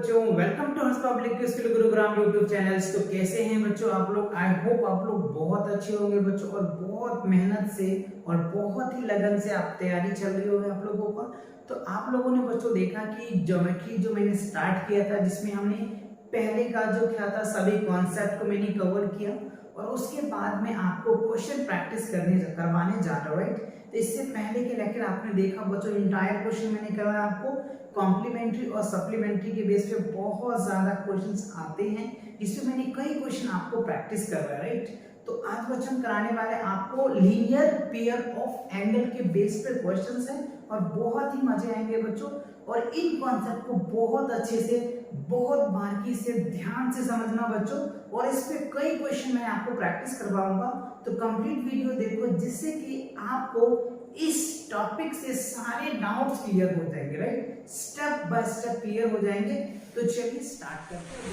बच्चों, welcome to Harsh Public School Gurugram YouTube channels. तो कैसे हैं बच्चों आप लोग? आई होप आप लोग बहुत अच्छे होंगे बच्चों, और बहुत मेहनत से और बहुत ही लगन से आप तैयारी चल रही होगी आप लोगों का। तो आप लोगों ने बच्चों देखा कि ज्योमेट्री जो मैंने स्टार्ट किया था, जिसमें हमने पहले का जो क्या था सभी कॉन्सेप्ट को मैंने कवर किया, और उसके बाद में आपको क्वेश्चन प्रैक्टिस करवाने जा रहा हूँ, राइट। तो इससे पहले के लेक्चर आपने देखा बच्चों, इंटायर क्वेश्चन मैंने करवाया आपको। कॉम्प्लीमेंट्री और सप्लीमेंट्री के बेस पे बहुत ज्यादा क्वेश्चंस आते हैं, इसमें मैंने कई क्वेश्चन आपको प्रैक्टिस करवाया, राइट। तो आज बच्चन कराने वाले आपको लीनियर पेयर ऑफ एंगल के बेस पे क्वेश्चंस हैं, और बहुत ही मजे आएंगे बच्चों। और इन कॉन्सेप्ट को बहुत अच्छे से, बहुत बारीकी से, ध्यान से समझना बच्चों, और इस पे कई क्वेश्चन मैं आपको प्रैक्टिस करवाऊंगा। तो कंप्लीट वीडियो देखो, जिससे कि आपको इस टॉपिक से सारे डाउट्स क्लियर हो जाएंगे, right. Step by step clear हो जाएंगे। तो चलिए स्टार्ट करते हैं।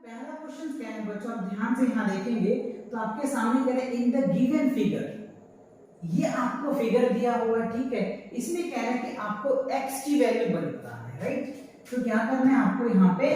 पहला क्वेश्चन क्या है बच्चों, आप ध्यान से यहां देखेंगे तो आपके सामने कह रहे हैं इन द गिवन फिगर। ये आपको फिगर दिया हुआ, ठीक है। इसमें कह रहा है कि आपको x की वैल्यू बताना है, राइट। तो क्या करना है आपको, यहाँ पे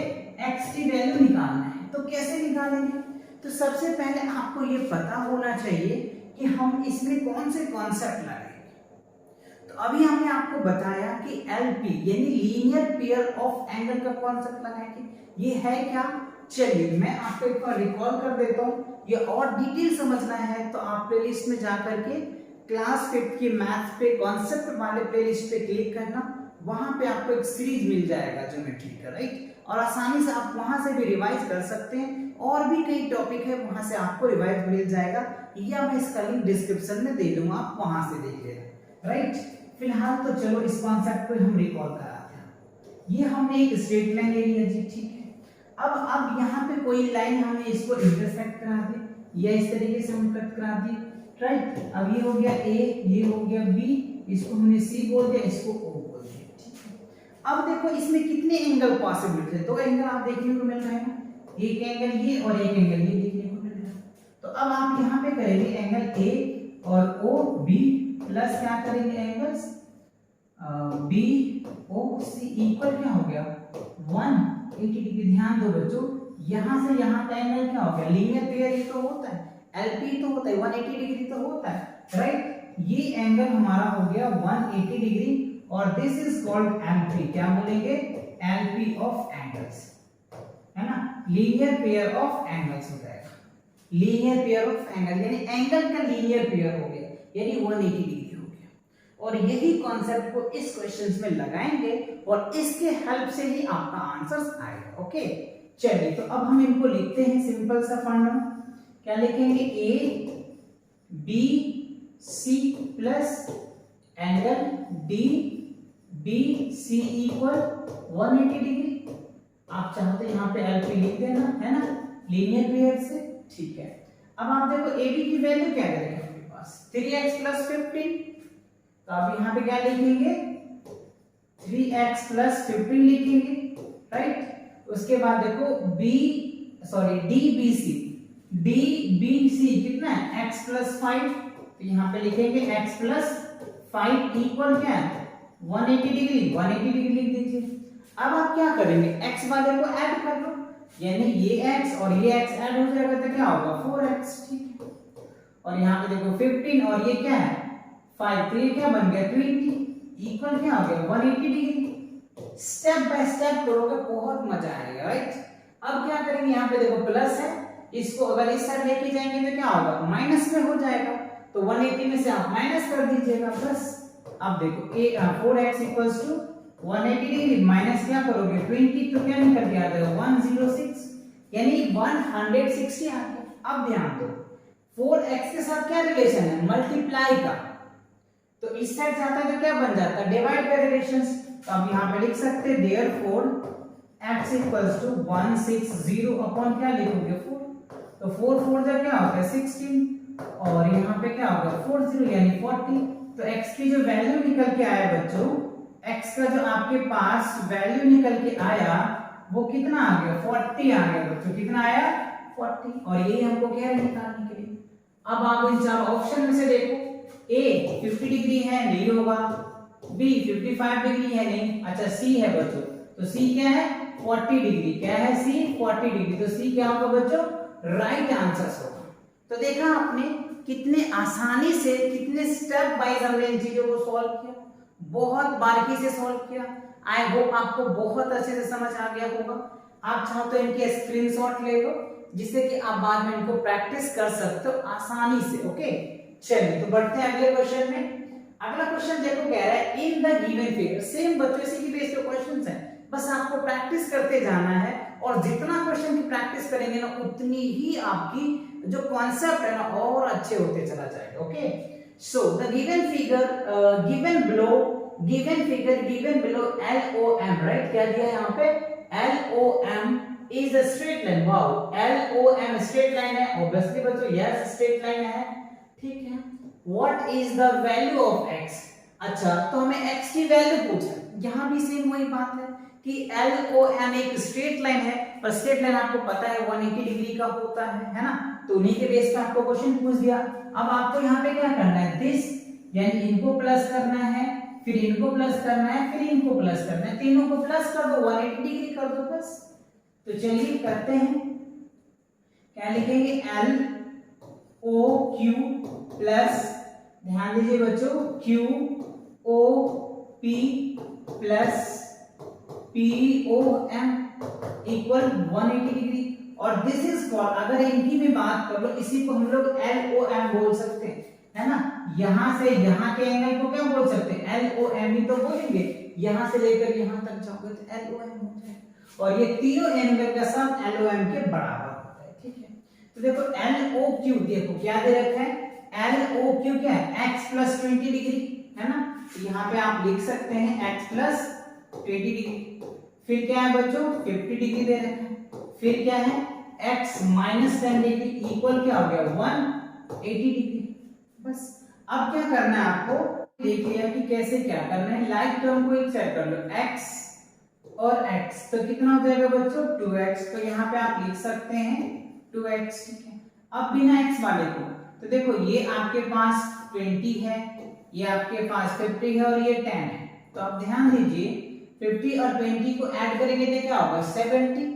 x की वैल्यू निकालना है। तो कैसे निकालेंगे? तो सबसे पहले आपको ये पता होना चाहिए कि हम इसमें कौन से कॉन्सेप्ट लगाएंगे। तो अभी हमने आपको बताया कि LP यानी लीनियर पेयर ऑफ एंगल का कॉन्सेप्ट लगाएंगे। ये है क्या? चलिए मैं आपको एक बार रिकॉल कर देता हूँ। ये और डिटेल समझना है तो आप प्लेलिस्ट में जाकर के क्लास 5 की मैथ पे कॉन्सेप्ट वाले प्लेलिस्ट पे क्लिक करना। वहां पे आपको एक सीरीज मिल जाएगा ज्योमेट्री का, राइट। और आसानी से आप वहां से भी रिवाइज कर सकते हैं, और भी कई टॉपिक है वहां से आपको रिवाइज मिल जाएगा, या मैं इसका लिंक डिस्क्रिप्शन में दे दूंगा, आप वहां से देख लेना, राइट। फिलहाल तो चलो इस कॉन्सेप्ट को हम रिकॉल कराते हैं। ये हमने एक स्ट्रेट लाइन ले लिया जी, ठीक है। अब यहाँ पे कोई लाइन हमने इसको इंटरसेक्ट करा दी, या इस तरीके से हम कट करा दी, राइट। अब ये हो गया A, ये हो गया B, इसको हमने C बोल दिया, इसको O बोल दिया, ठीक है। अब देखो इसमें कितने एंगल पॉसिबल थे? दो एंगल आप देखने को मिल रहे हैं, एक एंगल ये और एक एंगल ये देखने को मिल रहा है। तो अब आप यहाँ पे करेंगे एंगल A और OB प्लस क्या करेंगे एंगल्स BOC इक्वल क्या हो गया 180 डिग्री। ध्यान दो बच्चों, यहां से यहां का एंगल क्या हो गया? लीनियर पेयर ही तो होता है, LP तो होता है, 180 डिग्री तो होता है, राइट। ये एंगल हमारा हो गया 180 डिग्री, और दिस इज कॉल्ड LP। क्या बोलेंगे? LP ऑफ एंगल्स, है ना। लीनियर पेयर ऑफ एंगल्स हो जाएगा। लीनियर पेयर ऑफ एंगल यानी एंगल का लीनियर पेयर हो गया, यानी 180 डिग्री हो गया। और यही कॉन्सेप्ट को इस क्वेश्चंस में लगाएंगे, और इसके हेल्प से ही आपका आंसर आएगा, ओके। चलिए तो अब हम इनको लिखते हैं सिंपल सा फॉर्मूला। क्या लिखेंगे? A B C plus angle D B C equal 180 degree. आप चाहते हैं यहाँ पे LP लिख देना, है ना, लीनियर पेयर से, ठीक है। अब आप देखो AB की वैल्यू क्या करेंगे आपके पास 3x प्लस 15। तो आप यहाँ पे क्या लिखेंगे? 3x प्लस 15 लिखेंगे, राइट। उसके बाद देखो DBC कितना है? x plus 5। तो यहाँ पे लिखेंगे x प्लस 5 इक्वल क्या है? 180 डिग्री। 180 डिग्री लिख दीजिए। अब आप क्या करेंगे? x वाले को ऐड कर लो, यानी ये x और ये x ऐड हो जाएगा तो क्या होगा? 4x, ठीक है। और यहाँ पे देखो 15 और ये क्या है 5, तो ये क्या बन गया 20 इक्वल क्या हो गया 180 डिग्री। स्टेप बाय स्टेप करोगे, बहुत मजा आएगा, राइट। अब क्या करेंगे? यहाँ पे देखो प्लस है, इसको अगर इस साइड लेके जाएंगे तो क्या होगा? माइनस में हो जाएगा। तो 180 में से आप माइनस कर दीजिएगा प्लस। अब देखो 4x equals to 180 degree minus क्या करोगे 20, तो क्या निकल के आ जाएगा 106, यानी 160 आ गया। अब ध्यान दो 4x के साथ क्या रिलेशन है? मल्टीप्लाई का। तो इस साइड जाता है तो क्या बन जाता है? Divide by relations. तो अब यहाँ पे लिख सकते हैं therefore x equals to 160 upon क्या लिखोगे 4। तो 4 4 जा क्या होगा 16, और यहाँ पे क्या होगा 40 यानी 40। तो x की जो वैल्यू निकल के आया बच्चों, x का जो आपके पास वैल्यू निकल के आया वो कितना आ गया 40 आ गया बच्चों। कितना आया 40, और यही हमको क्या है निकालने के लिए। अब आप इन चार ऑप्शन में से देखो, ए 50 डिग्री है, नहीं होगा, बी 55 डिग्री है, नहीं, अच्छा सी है बच्चों, तो सी क्या है 40 डिग्री, क्या है सी 40 डिग्री, तो सी क्या होगा बच्चों राइट आंसर होगा। तो देखा आपने कितने आसानी से, कितने स्टेप वाइज हमने इन चीजों को सॉल्व किया, बहुत बारीकी से सॉल्व किया। आई होप आपको बहुत अच्छे से समझ आ गया होगा। आप चाहो तो इनके स्क्रीनशॉट ले लो, जिससे कि आप बाद में इनको प्रैक्टिस कर सकते हो आसानी से। ओके, चलिए तो बढ़ते हैं अगले क्वेश्चन में। अगला क्वेश्चन देखो, कह रहा है in the given figure, same बच्चों इसी की बेस पे क्वेश्चंस हैं, बस आपको प्रैक्टिस करते जाना है, और जितना क्वेश्चन की प्रैक्टिस करेंगे ना उतनी ही आपकी जो कॉन्सेप्ट है ना और अच्छे होते चला जाएगा। Okay, so the given figure given below LOM, right, क्या दिया है यहाँ पे LOM is a straight line। Wow, LOM straight line है, ऑब्वियसली बच्चों यस स्ट्रेट लाइन है, ठीक है। What is the value of x? अच्छा, तो हमें x की वैल्यू पूछा, यहाँ भी सेम वही बात है कि LOM एक स्ट्रेट लाइन है, पर स्ट्रेट लाइन आपको पता है 180 डिग्री का होता है ना, तो उन्हीं के बेस पे आपको क्वेश्चन पूछ दिया। अब आपको यहाँ पे क्या करना है, दिस यानी इनको प्लस करना है, फिर इनको प्लस करना है, फिर इनको प्लस करना है, तीनों को प्लस कर दो, 180 डिग्री कर दो बस। तो चलिए करते हैं, क्या लिखेंगे LOQ प्लस, ध्यान दीजिए बच्चों, QOP plus POM equal 180 degree, और दिस इज कॉल्ड, अगर इनकी भी बात कर लो, इसी को हम लोग LOM बोल सकते हैं, है ना। यहां से यहां के एंगल को क्या बोल सकते हैं, LOM ही तो बोलेंगे, यहां से लेकर यहां तक जाओगे तो LOM हो जाएगा, और ये तीनों एंगल का सम LOM के बराबर होता है, ठीक है। तो देखो LOQ, देखो क्या दे रखा है, LOQ क्या है x प्लस 20 डिग्री, है ना, तो यहाँ पे आप लिख सकते हैं x प्लस 20 डिग्री, फिर क्या है बच्चों 50 डिग्री दे रखा है, फिर क्या है x माइनस 10 डिग्री इक्वल क्या हो गया 180 डिग्री। बस अब क्या करना है आपको, देख लिया कि कैसे क्या करना है, लाइक टर्म को एक सेट कर लो, x और x, तो कितना हो जाएगा बच्चों 2x, तो यहाँ पे आप लिख सकते हैं 2x, ठीक है। अब बिना x वाले को, तो देखो ये आपके पास 20 है, ये आपके पास 50 है, और ये 10 है, तो आप ध्यान दीजिए 50 और 20 को ऐड करेंगे तो क्या होगा 70,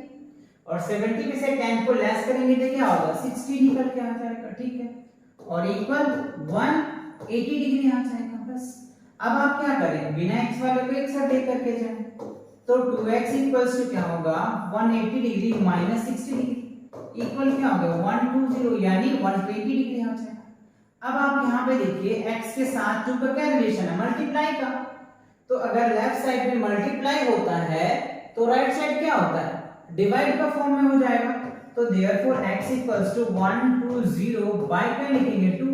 और 70 में से 10 को लेस करेंगे तो क्या होगा 60 निकल के आ जाएगा, ठीक है, और इक्वल 180 डिग्री आ जाएगा। बस अब आप क्या करें, बिना x वाले को एक साथ लेकर के जाएं, तो 2x इक्वल्स टू क्या होगा 180 डिग्री माइनस 60 डिग्री इक्वल क्या होगा 120 यानी 120 डिग्री आ जाएगा। अब आप यहाँ पे देखिए x के साथ 2 का क्या रिलेशन है, मल्टीप्लाई का, तो अगर लेफ्ट साइड में मल्टीप्लाई होता है तो राइट साइड क्या होता है डिवाइड का फॉर्म में हो जाएगा, तो therefore x equals to 120 by क्या लिखेंगे 2,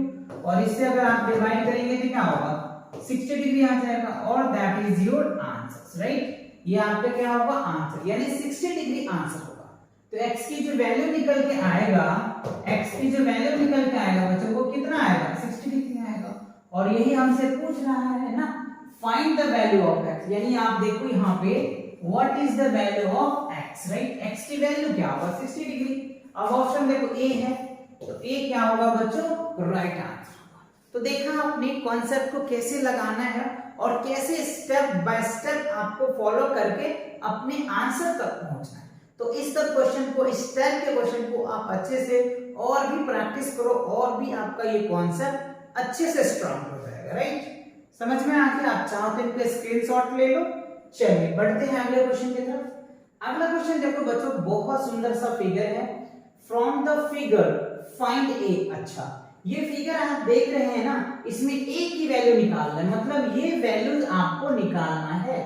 और इससे अगर आप डिवाइड करेंगे तो क्या होगा 60 डिग्री आ जाएगा, और that is your answer, right, ये आपका क्या होगा आंसर, यानी 60 डिग्री आंसर होगा। तो x की जो वैल्यू निकल के आएगा, x की जो वैल्यू निकल के आएगा बच्चों को कितना आएगा 60 डिग्री आएगा, और यही हमसे पूछ रहा है ना, find the value of x, यानी आप देखो यहाँ पे what is the value of x, right, x की वैल्यू क्या होगा 60 डिग्री। अब ऑप्शन देखो a है, तो a क्या होगा बच्चों राइट आंसर होगा। तो देखा आपने कॉन्सेप्ट को कैसे लगाना है, और कैसे स्टेप बाय स्टेप आपको फॉलो करके अपने आंसर तक पहुंचना है। तो इस तक क्वेश्चन को, इस टाइप के क्वेश्चन को आप अच्छे से और भी प्रैक्टिस करो, और भी आपका ये कॉन्सेप्ट अच्छे से स्ट्रांग हो जाएगा, राइट, समझ में आ गया। आप चाहो तो इनके स्क्रीनशॉट ले लो। चलिए बढ़ते हैं अगले क्वेश्चन की तरफ। अगला क्वेश्चन देखो बच्चों, बहुत सुंदर सा फिगर है, फ्रॉम द फिगर फाइंड ए। अच्छा, ये फिगर आप देख रहे हैं ना, इसमें a की वैल्यू निकालना है, मतलब ये वैल्यूज आपको निकालना है।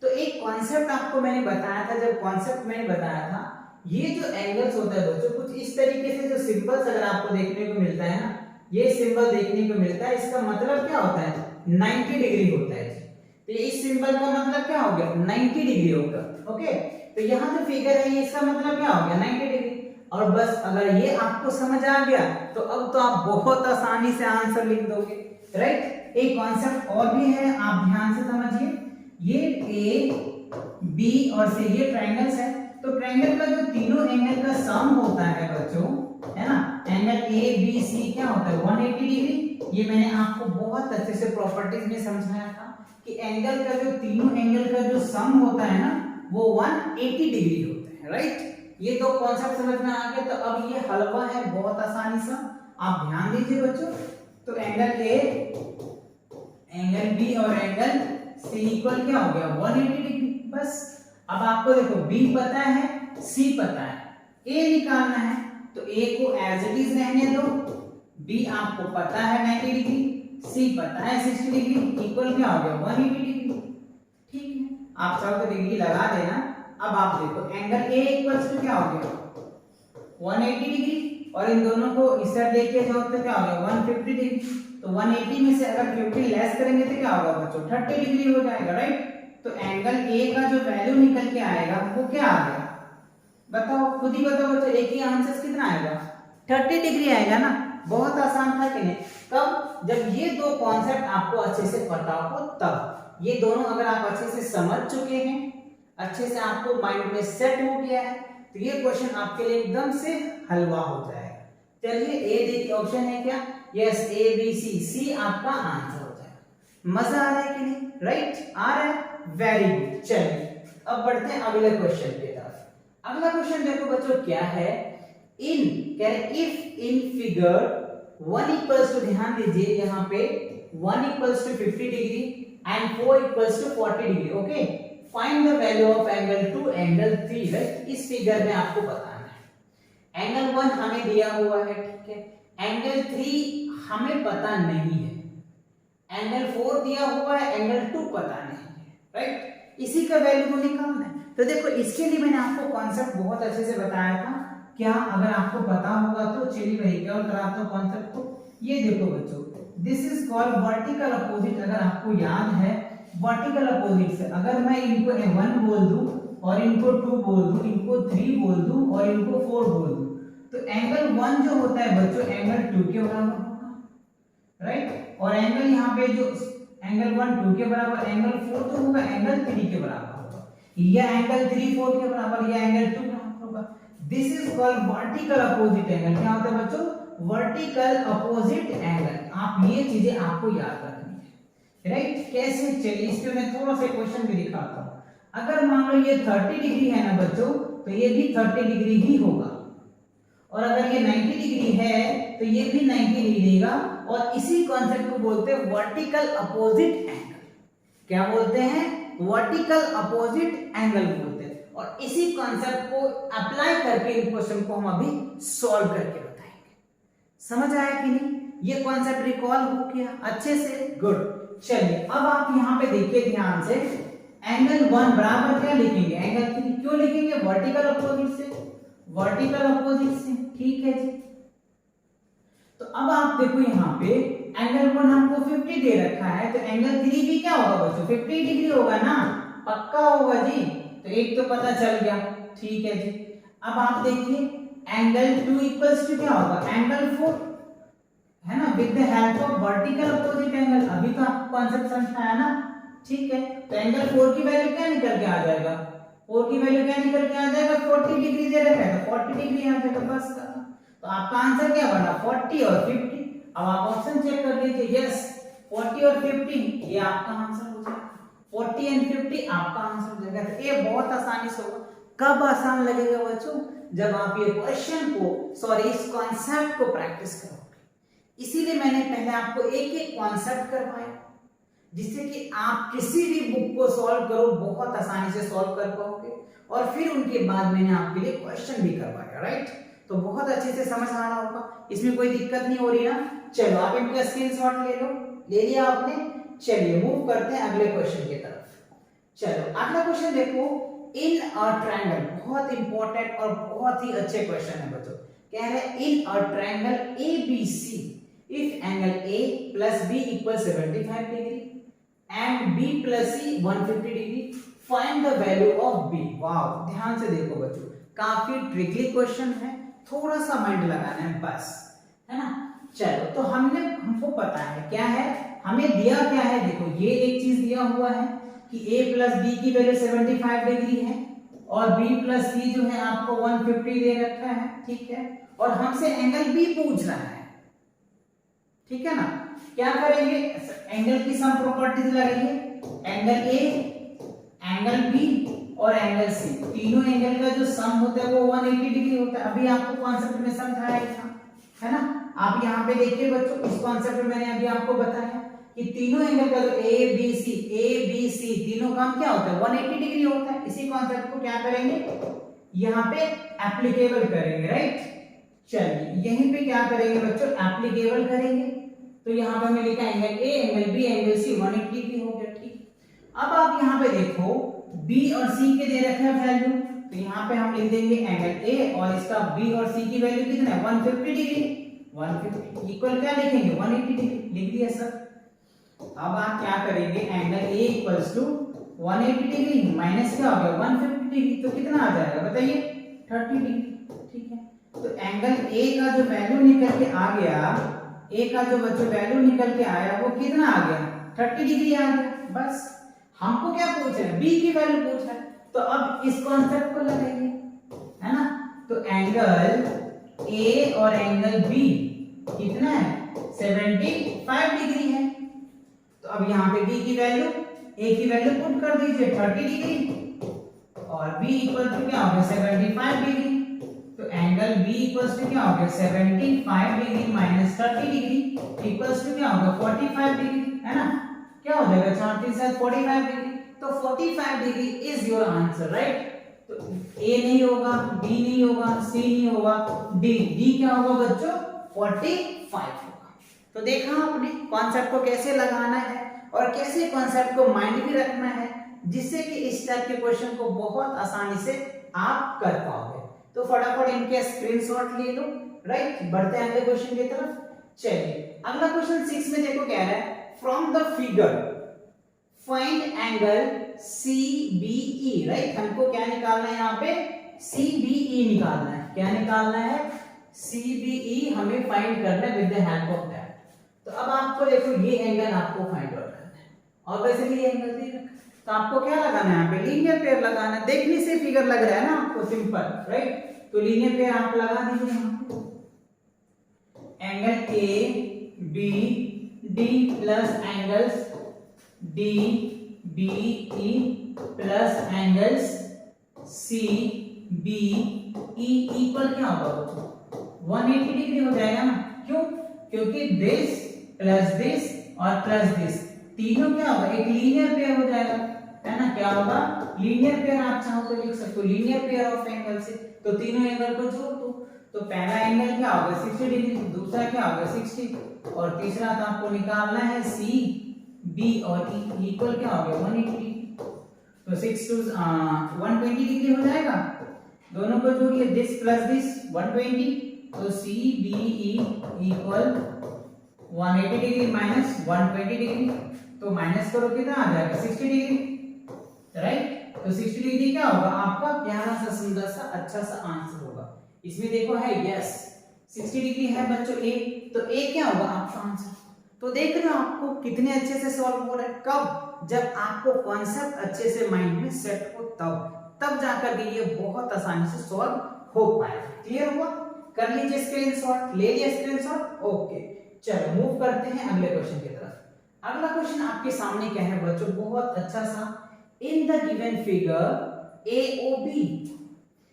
तो एक कॉन्सेप्ट आपको मैंने बताया था, जब कॉन्सेप्ट मैंने बताया था, ये जो एंगल्स होता है बच्चों कुछ इस तरीके से, जो सिंबल्स अगर आपको देखने को मिलता है ना, ये सिंबल देखने को मिलता है, इसका मतलब क्या होता है 90 डिग्री होता है। तो इस सिंबल का मतलब क्या हो गया 90 डिग्री होगा, ओके। तो यहाँ जो फिगर है ये इसका मतलब क्या हो गया 90 डिग्री, और बस अगर ये आपको समझ आ गया तो अब तो आप बहुत आसानी से आंसर लिख दोगे, राइट। एक कॉन्सेप्ट और भी है, आप ध्यान से समझिए, ये ए बी और सी ये ट्रायंगल्स है, तो ट्रायंगल का जो तीनों एंगल का सम होता है बच्चों, है ना, एंगल ए बी सी क्या होता है 180 डिग्री। ये मैंने आपको बहुत अच्छे से प्रॉपर्टीज में समझाया था कि एंगल का जो तीनों एंगल का जो सम होता है ना वो 180 डिग्री होता है, राइट। ये दो कॉन्सेप्ट समझ में आ गए। तो अब ये हलवा है बहुत आसानी सा, आप ध्यान दीजिए बच्चों। तो एंगल ए, एंगल बी और एंगल सी इक्वल क्या हो गया 180 डिग्री। बस अब आपको देखो बी पता है, सी पता है, ए निकालना है। तो ए को एज इट इज रहने दो, बी आपको पता है 90 डिग्री, सी पता है 60 डिग्री, इक्वल क्या हो गया 180 डिग्री। ठीक है, आप सब तो डिग्री लगा देना। अब आप देखो एंगल ए इक्वल्स टू क्या हो गया 180 डिग्री, और इन दोनों को इस साइड लेके जाओ तो क्या हो गया 150 डिग्री। तो 180 में से अगर 50 लेस करेंगे तो क्या होगा बच्चों 30 डिग्री हो जाएगा, राइट। तो एंगल ए का जो वैल्यू निकल के आएगा वो क्या आ गया, बताओ, खुद ही बताओ बच्चों। एक ही आंसर कितना आएगा 30 डिग्री आएगा ना। बहुत आसान था कि नहीं। कब, जब ये दो कॉन्सेप्ट आपको अच्छे से पता हो तब। ये दोनों अगर आप अच्छे से समझ चुके हैं, अच्छे से आपको माइंड में सेट हो गया है, तो ये क्वेश्चन आपके लिए एकदम से हलवा हो जाएगा। चलिए ए देखिए ऑप्शन है क्या, यस ए बी सी, सी आपका आंसर हो जाएगा। मजा आ रहा है कि नहीं, राइट, आ रहा है, वेरी गुड। चलिए अब बढ़ते हैं अगले क्वेश्चन की तरफ। अगला क्वेश्चन देखो बच्चों क्या है, इन कह रहे if in figure 1 equals to, ध्यान दीजिए यहाँ पे 1 equals to 50 degree and 4 equals to 40 degree, okay. Find the value of angle 2 angle 3, right. इस फिगर में आपको बताना है। एंगल 1 हमें दिया हुआ है, ठीक है। एंगल 3 हमें पता नहीं है, एंगल 4 दिया हुआ है, एंगल 2 पता नहीं है, राइट। इसी का वैल्यू को निकालना है। तो देखो इसके लिए मैंने आपको कॉन्सेप्ट बहुत अच्छे से बताया था। क्या अगर आपको पता होगा तो चलिए मैं रिकॉल कराता हूं कॉन्सेप्ट को। ये देखो बच्चों, this is called vertical opposite. अगर आपको याद है वर्टिकल अपोजिट से अगर मैं इनको 1 बोल दूं और इनको 2 बोल दूं, इनको 3 बोल दूं और इनको 4 बोल दूं, तो एंगल 1 जो होता है बच्चों एंगल 2 के बराबर होगा, राइट। और एंगल यहाँ पे जो एंगल 1 2 के बराबर, एंगल 4 तो होगा एंगल 3 के बराबर होगा, या एंगल 3 4 के बराबर, या एंगल 2 बराबर होगा। This is called vertical opposite angle. क्या होता है बच्चों, वर्टिकल अपोजिट एंगल। आप ये चीजें आपको याद रखनी है, राइट। कैसे, चलिए इस पे मैं थोड़ा सा क्वेश्चन भी दिखाता हूं। अगर मान लो ये 30 डिग्री है ना बच्चों, तो ये भी 30 डिग्री ही होगा, और अगर ये 90 डिग्री है तो ये भी 90 डिग्री देगा। और इसी कॉन्सेप्ट को बोलते हैं वर्टिकल अपोजिट एंगल। क्या बोलते हैं, वर्टिकल अपोजिट एंगल बोलते हैं। और इसी कॉन्सेप्ट को अप्लाई करके इन क्वेश्चन को हम अभी सॉल्व करके बताएंगे। समझ आया कि नहीं, ये कॉन्सेप्ट रिकॉल हो गया अच्छे से, गुड। चलिए अब आप यहाँ पे देखिए ध्यान से, एंगल 1 बराबर क्या लिखेंगे एंगल 3, क्यों लिखेंगे वर्टिकल अपोजिट से, वर्टिकल अपोजिट से, ठीक है जी। तो अब आप देखो यहाँ पे एंगल 1 हमको 50 दे रखा है, तो एंगल 3 भी क्या होगा बच्चों 50 डिग्री होगा ना, पक्का होगा जी। तो एक तो पता चल गया, ठीक है जी। अब आप देखिए एंगल 2 इक्वल्स टू क्या होगा एंगल 4, है ना, with the help of vertical opposite angle. अभी तो आपको कॉन्सेप्ट समझाया ना, ठीक है। तो एंगल 4 की वैल्यू क्या निकल के आ जाएगा, 4 की वैल्यू क्या निकल के आ जाएगा 40 डिग्री दे रखा है, तो 40 डिग्री आ जाएगा बस। तो आपका आंसर क्या बना 40 और 50। अब आप ऑप्शन चेक कर लीजिए, यस 40 और 50 ये आपका आंसर हो जाएगा, 40 एंड 50 आपका आंसर हो जाएगा। तो ये बहुत आसानी से होगा। कब आसान लगेगा बच्चों, जब आप ये क्वेश्चन को सॉरी इस कॉन्सेप्ट को प्रैक्टिस करोगे। इसीलिए मैंने पहले आपको एक एक कॉन्सेप्ट करवाया, जिससे कि आप किसी भी बुक को सॉल्व करो बहुत आसानी से सॉल्व कर पाओगे। और फिर उनके बाद मैंने आपके लिए क्वेश्चन भी करवाया, राइट। तो बहुत अच्छे से समझ आ रहा होगा, इसमें कोई दिक्कत नहीं हो रही ना। चलो आप इनका स्क्रीनशॉट ले लो, ले लिया आपने। चलिए मूव करते हैं अगले क्वेश्चन की तरफ। चलो अगला क्वेश्चन देखो, इन अ ट्रायंगल, बहुत इंपॉर्टेंट और बहुत ही अच्छे क्वेश्चन है बच्चों। कह रहे हैं in a triangle ABC if angle A plus B equals 75 degree and B plus C 150 degree, find the value of B। Wow, ध्यान से देखो बच्चों, काफी ट्रिकी क्वेश्चन है, थोड़ा सा माइंड लगाना है बस, है ना। चलो तो हमको पता है क्या है, हमें दिया क्या है, देखो ये एक चीज दिया हुआ है कि A plus B की वैल्यू 75 डिग्री है, और B प्लस C जो है आपको 150 दे रखा है, ठीक है, और हमसे एंगल B पूछ रहा है, ठीक है ना। क्या करेंगे, एंगल की सम प्रॉपर्टीज लगेंगे, एंगल A, एंगल B और एंगल C, तीनों एंगल का जो सम होता है वो 180 डिग्री होता है। अभी आपको कॉन्सेप्ट में समझाया था, है ना। आप यहाँ पे देखिए बच्चों, इस कॉन्सेप्ट में मैंने अभी आपको बताया कि तीनों एंगल का जो ए बी सी तीनों का क्या होता है 180 डिग्री होता है। इसी कॉन्सेप्ट को क्या करेंगे, यहाँ पे एप्लीकेबल करेंगे, राइट। चलिए यहीं पे क्या करेंगे बच्चों, एप्लीकेबल करेंगे। तो यहाँ पे हमें लिखा angle A, angle B, angle C 180 degree हो गया, ठीक। अब आप यहाँ पे देखो बी और सी के दे रखे हैं वैल्यू, तो यहाँ पे हम लिख देंगे एंगल ए और इसका बी और सी की वैल्यू कितना है 150 डिग्री, 150 इक्वल क्या लिखेंगे 180 डिग्री, लिख दिया सर। अब आप क्या करेंगे, angle A equals to 180 degree minus क्या हो गया 150 डिग्री, तो कितना आ जाएगा बताइए 30 डिग्री, ठीक है। तो एंगल ए का जो वैल्यू निकल के आ गया, ए का जो बच्चों वैल्यू निकल के आया वो कितना आ गया 30 डिग्री आ गया। बस हमको क्या पूछ रहा है, बी की वैल्यू पूछ रहा है, तो अब इस कॉन्सेप्ट को लगाएंगे, है ना। तो एंगल ए और एंगल बी कितना है 75 डिग्री है। तो अब यहाँ पे बी की वैल्यू, ए की वैल्यू पुट कर दीजिए 30 डिग्री और बी इक्वल टू क्या हो गया 75 डिग्री। तो एंगल बी इक्वल्स टू क्या हो गया 75 degree minus 30 degree equals to क्या होगा 45 डिग्री, है ना। क्या हो जाएगा 4 3 7 45 डिग्री। तो 45 degree is your answer, right. तो ए नहीं होगा, बी नहीं होगा, सी नहीं होगा, डी क्या होगा बच्चों 45 होगा। तो देखा आपने कॉन्सेप्ट को कैसे लगाना है और कैसे कॉन्सेप्ट को माइंड में रखना है, जिससे कि इस टाइप के क्वेश्चन को बहुत आसानी से आप कर पाओगे। तो फटाफट इनके स्क्रीनशॉट ले लो, राइट। बढ़ते हैं अगले क्वेश्चन की तरफ। चलिए अगला क्वेश्चन 6 में देखो क्या है, from the figure find angle CBE, right. हमको क्या निकालना है यहाँ पे CBE निकालना है। क्या निकालना है CBE हमें फाइंड करना है with the help of that. तो अब आपको देखो ये एंगल आपको फाइंड आउट करना है और वैसे भी एंगल दे रखा है, तो आपको क्या लगाना है यहाँ पे लीनियर पेयर लगाना है। देखने से फिगर लग रहा है ना आपको सिंपल, राइट। तो लीनियर पेयर आप लगा दीजिए यहाँ पे, angle ABD plus angles DBE plus angles CBE equal क्या होगा 180 डिग्री हो जाएगा ना। क्यों, क्योंकि दिस प्लस दिस और प्लस दिस तीनों क्या होगा एक लीनियर पेयर हो जाएगा, है ना। क्या होगा लीनियर पेयर, आप चाहो तो लिख सकते हो लीनियर पेयर ऑफ एंगल से। तो तीनों एंगल को जोड़ दो, तो पहला एंगल क्या होगा 60 डिग्री, दूसरा क्या होगा 60 और तीसरा तो आपको निकालना है CB और E इक्वल क्या हो गया 180। तो 6 to 120 डिग्री हो जाएगा। दोनों को जोड़िए, दिस प्लस दिस 120, तो CBE equal 180 degree minus 120 degree, तो माइनस करो कितना आ जाएगा 60 डिग्री, राइट। तो 60 डिग्री क्या होगा आपका प्यारा सा सुंदर सा अच्छा सा आंसर होगा। इसमें देखो है यस 60 डिग्री है बच्चों ए, तो ए क्या होगा आपका आंसर। तो देख रहे हो आपको कितने अच्छे से सॉल्व हो रहा है, कब जब आपको कॉन्सेप्ट अच्छे से माइंड में सेट हो तब जाकर के ये बहुत आसानी से सॉल्व हो पाएगा। क्लियर हुआ, कर लीजिए स्क्रीनशॉट, ले लिया स्क्रीनशॉट, ओके। चलो मूव करते हैं अगले क्वेश्चन की तरफ। अगला क्वेश्चन आपके सामने क्या है बच्चों, बहुत अच्छा सा, in the given figure AOB,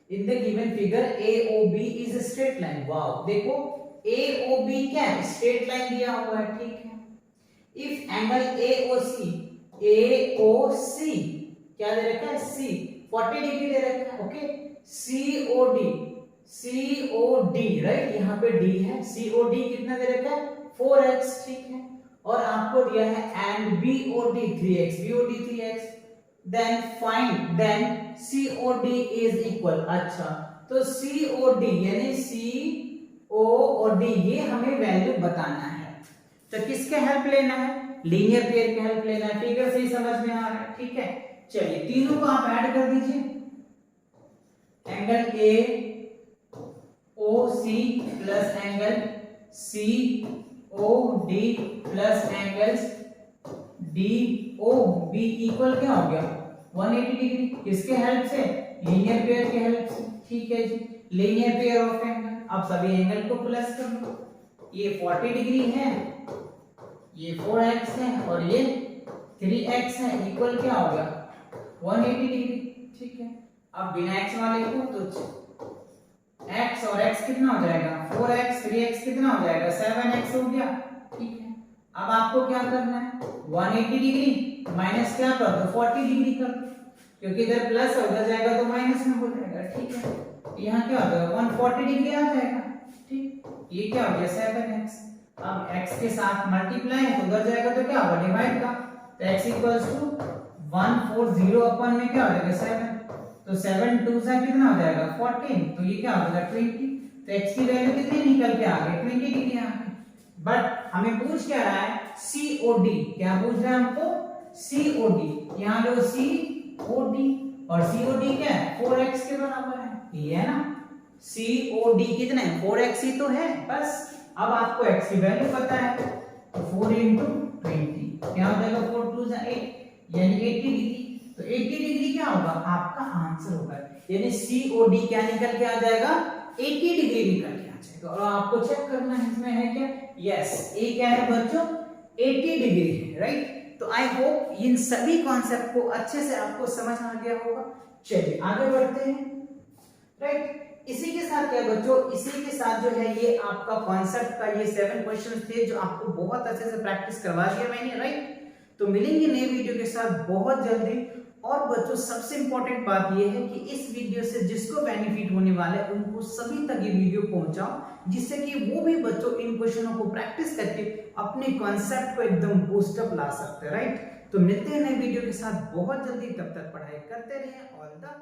in the given figure AOB is a straight line। Wow, देखो AOB क्या है स्ट्रेट लाइन दिया हुआ है, ठीक है। इफ एंगल AOC क्या दे रखा है C 40 डिग्री दे रखा है, ओके। COD राइट, यहाँ पे D है, COD कितना दे रखा है 4x, ठीक है। और आपको दिया है and BOD 3x, BOD 3x, then find then COD is equal. अच्छा, तो COD यानी CO और D ये हमें वैल्यू बताना है। तो किसके हेल्प लेना है, लीनियर पेयर की हेल्प लेना है। फिगर से ही समझ में आ रहा है, ठीक है। चलिए तीनों को आप ऐड कर दीजिए, angle AOC plus angle COD plus angles DOB equal क्या हो गया 180 डिग्री। किसके हेल्प से लीनियर पेयर की हेल्प से, ठीक है जी। लीनियर पेयर ऑफ एंगल, अब सभी एंगल को प्लस कर लो, ये 40 डिग्री है, ये 4x है और ये 3x है, इक्वल क्या हो गया 180 डिग्री, ठीक है। अब बिना x वाले को तो x और x कितना हो जाएगा 4x, 3x कितना हो जाएगा 7x हो गया, ठीक है। अब आपको क्या करना है 180 डिग्री माइनस क्या कर दो 40 डिग्री कर दो, क्योंकि इधर प्लस है उधर जाएगा तो माइनस में हो जाएगा, ठीक है। यहाँ क्या हो जाएगा 140 डिग्री आ जाएगा, ठीक। ये क्या हो गया 7x, अब x के साथ मल्टीप्लाई है तो उधर जाएगा तो क्या होगा डिवाइड का, तो x इक्वल्स टू 140 अपन में क्या हो जाएगा 7, तो 7 2 से कितना हो जाएगा 14, तो ये क्या हो जाएगा 20, तो x की वैल्यू कितनी निकल के आ गई 20 डिग्री आ गई। बट हमें पूछ क्या रहा है COD, क्या पूछ रहा है हमको COD, यहाँ लो COD और COD क्या है 4x के बराबर है, ये है ना COD कितना है 4x ही तो है बस। अब आपको x की वैल्यू पता है तो 4 into 20 क्या हो जाएगा 4 2 8 यानी 80 डिग्री, तो 80 डिग्री क्या होगा आपका आंसर होगा, यानी COD क्या निकल के आ जाएगा 80 डिग्री निकल के आ जाएगा। और आपको चेक करना है इसमें है क्या, यस ए क्या है बच्चों 80 डिग्री है, राइट। तो आई होप इन सभी कॉन्सेप्ट को अच्छे से आपको समझ आ गया होगा। चलिए आगे बढ़ते हैं, राइट। इसी के साथ क्या बच्चों, इसी के साथ जो है ये आपका कॉन्सेप्ट का ये 7 क्वेश्चंस थे जो आपको बहुत अच्छे से प्रैक्टिस करवा दिया मैंने, राइट। तो मिलेंगे नए वीडियो के साथ बहुत जल्दी। और बच्चों सबसे इंपॉर्टेंट बात ये है कि इस वीडियो से जिसको बेनिफिट होने वाला है उनको सभी तक ये वीडियो पहुंचाओ, जिससे कि वो भी बच्चों इन क्वेश्चनों को प्रैक्टिस करके अपने कॉन्सेप्ट को एकदम बूस्ट अप ला सकते हैं, राइट। तो मिलते हैं नए वीडियो के साथ बहुत जल्दी, तब तक पढ़ाई करते रहें। All the